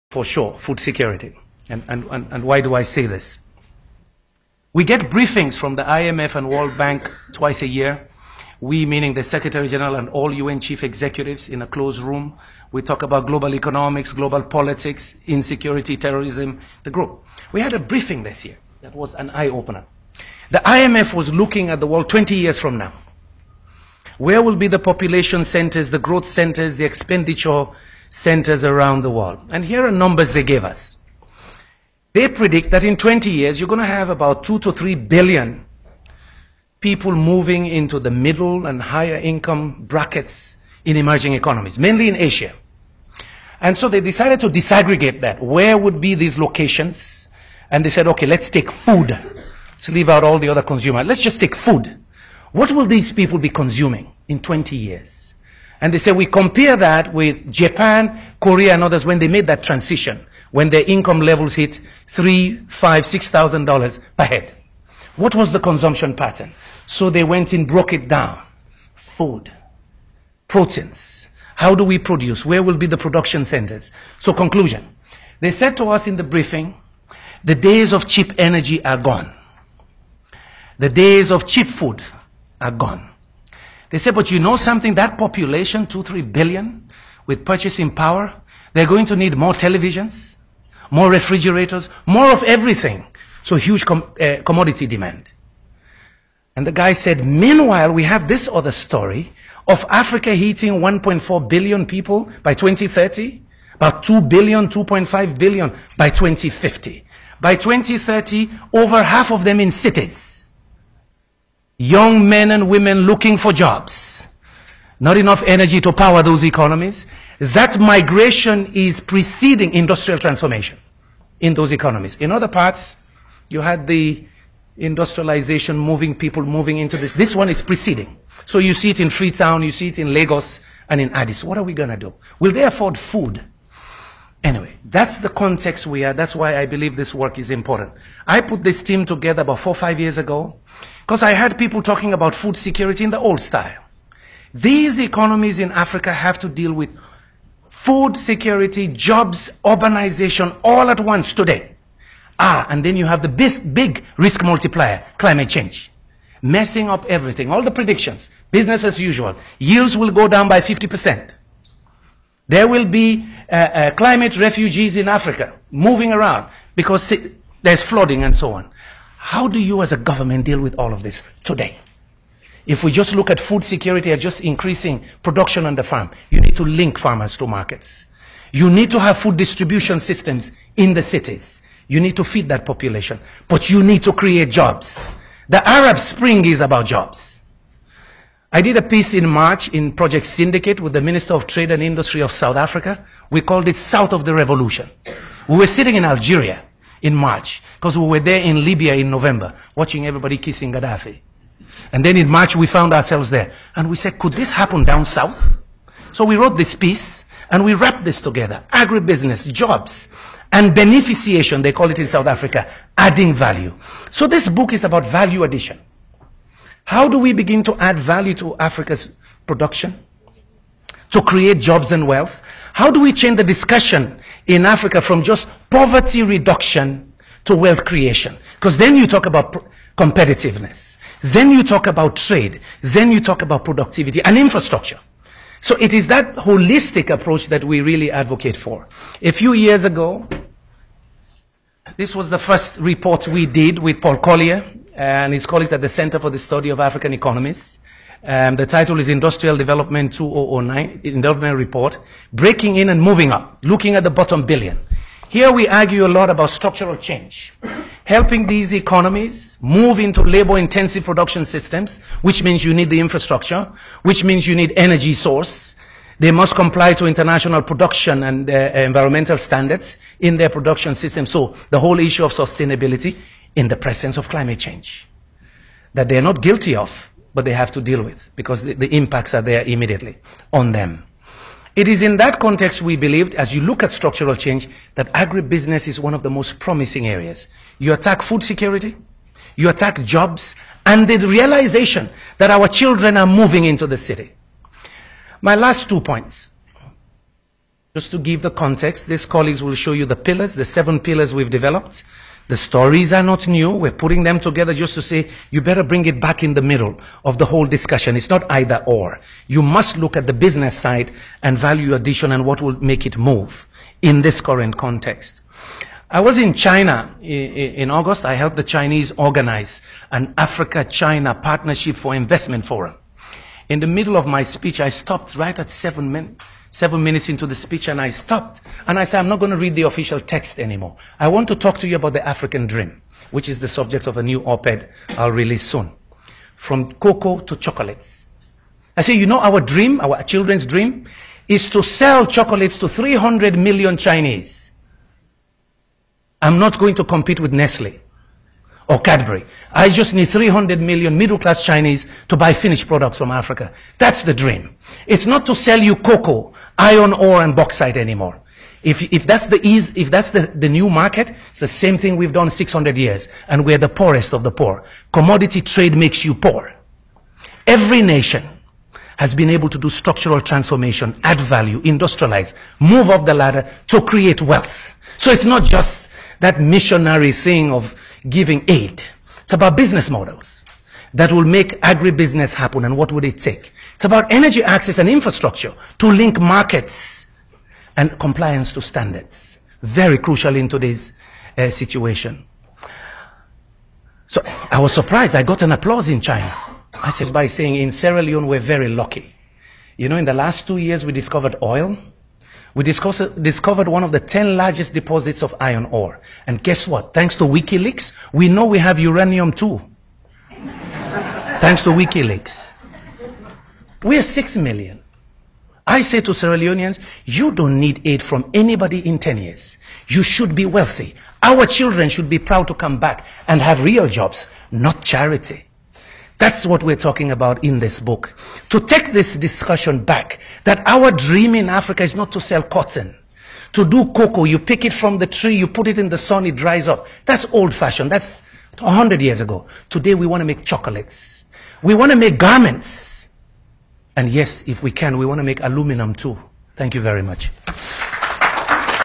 for sure, food security. And why do I say this? We get briefings from the IMF and World Bank twice a year. We, meaning the Secretary General and all UN chief executives in a closed room. We talk about global economics, global politics, insecurity, terrorism, the group. We had a briefing this year that was an eye-opener. The IMF was looking at the world 20 years from now. Where will be the population centers, the growth centers, the expenditure centers around the world? And here are numbers they gave us. They predict that in 20 years, you're going to have about 2 to 3 billion people moving into the middle and higher income brackets in emerging economies, mainly in Asia. And so they decided to disaggregate that. Where would be these locations? And they said, okay, let's take food. Let's leave out all the other consumers. Let's just take food. What will these people be consuming in 20 years? And they said, we compare that with Japan, Korea, and others when they made that transition, when their income levels hit $3,000, $5,000, $6,000 per head. What was the consumption pattern? So they went and broke it down. Food, proteins. How do we produce? Where will be the production centers? So conclusion. They said to us in the briefing, the days of cheap energy are gone. The days of cheap food are gone. They said, but you know something? That population, 2, 3 billion, with purchasing power, they're going to need more televisions, more refrigerators, more of everything. So huge commodity demand. And the guy said, meanwhile, we have this other story of Africa hitting 1.4 billion people by 2030, about 2 billion, 2.5 billion by 2050. By 2030, over half of them in cities. Young men and women looking for jobs. Not enough energy to power those economies. That migration is preceding industrial transformation in those economies. In other parts, you had the industrialization moving people moving into this. This one is preceding. So you see it in Freetown, you see it in Lagos and in Addis. What are we going to do? Will they afford food? Anyway, that's the context we are. That's why I believe this work is important. I put this team together about 4 or 5 years ago because I had people talking about food security in the old style. These economies in Africa have to deal with food security, jobs, urbanization all at once today. And then you have the big risk multiplier, climate change. Messing up everything, all the predictions, business as usual. Yields will go down by 50%. There will be climate refugees in Africa moving around because there's flooding and so on. How do you as a government deal with all of this today? If we just look at food security as just increasing production on the farm, you need to link farmers to markets. You need to have food distribution systems in the cities. You need to feed that population. But you need to create jobs. The Arab Spring is about jobs. I did a piece in March in Project Syndicate with the Minister of Trade and Industry of South Africa. We called it South of the Revolution. We were sitting in Algeria in March because we were there in Libya in November watching everybody kissing Gaddafi. And then in March we found ourselves there. And we said, could this happen down south? So we wrote this piece and we wrapped this together. Agribusiness, jobs, and beneficiation, they call it in South Africa, adding value. So this book is about value addition. How do we begin to add value to Africa's production? To create jobs and wealth? How do we change the discussion in Africa from just poverty reduction to wealth creation? Because then you talk about competitiveness. Then you talk about trade. Then you talk about productivity and infrastructure. So it is that holistic approach that we really advocate for. A few years ago, this was the first report we did with Paul Collier and his colleagues at the Center for the Study of African Economies. The title is Industrial Development 2009, Development Report, Breaking in and Moving Up, looking at the bottom billion. Here we argue a lot about structural change, helping these economies move into labor-intensive production systems, which means you need the infrastructure, which means you need energy source. They must comply to international production and environmental standards in their production system. So the whole issue of sustainability in the presence of climate change that they're not guilty of, but they have to deal with because the impacts are there immediately on them. It is in that context we believed, as you look at structural change, that agribusiness is one of the most promising areas. You attack food security, you attack jobs, and the realization that our children are moving into the city. My last 2 points. Just to give the context, these colleagues will show you the pillars, the 7 pillars we've developed. The stories are not new. We're putting them together just to say, you better bring it back in the middle of the whole discussion. It's not either or. You must look at the business side and value addition and what will make it move in this current context. I was in China in August. I helped the Chinese organize an Africa-China Partnership for Investment Forum. In the middle of my speech, I stopped right at 7 minutes into the speech, and I stopped. And I said, I'm not going to read the official text anymore. I want to talk to you about the African dream, which is the subject of a new op-ed I'll release soon. From cocoa to chocolates. I say, you know, our dream, our children's dream, is to sell chocolates to 300 million Chinese. I'm not going to compete with Nestle or Cadbury. I just need 300 million middle-class Chinese to buy finished products from Africa. That's the dream. It's not to sell you cocoa, iron ore, and bauxite anymore. If that's the new market, it's the same thing we've done 600 years, and we're the poorest of the poor. Commodity trade makes you poor. Every nation has been able to do structural transformation, add value, industrialize, move up the ladder to create wealth. So it's not just that missionary thing of giving aid. It's about business models that will make agribusiness happen. And what would it take? It's about energy access and infrastructure to link markets and compliance to standards. Very crucial in today's situation. So I was surprised. I got an applause in China. I said by saying in Sierra Leone we're very lucky. You know, in the last 2 years we discovered oil. We discovered one of the 10 largest deposits of iron ore. And guess what? Thanks to WikiLeaks, we know we have uranium too. Thanks to WikiLeaks. We're 6 million. I say to Sierra Leoneans, you don't need aid from anybody in 10 years. You should be wealthy. Our children should be proud to come back and have real jobs, not charity. That's what we're talking about in this book. To take this discussion back, that our dream in Africa is not to sell cotton. To do cocoa, you pick it from the tree, you put it in the sun, it dries up. That's old-fashioned. That's 100 years ago. Today we want to make chocolates. We want to make garments. And yes, if we can, we want to make aluminum too. Thank you very much.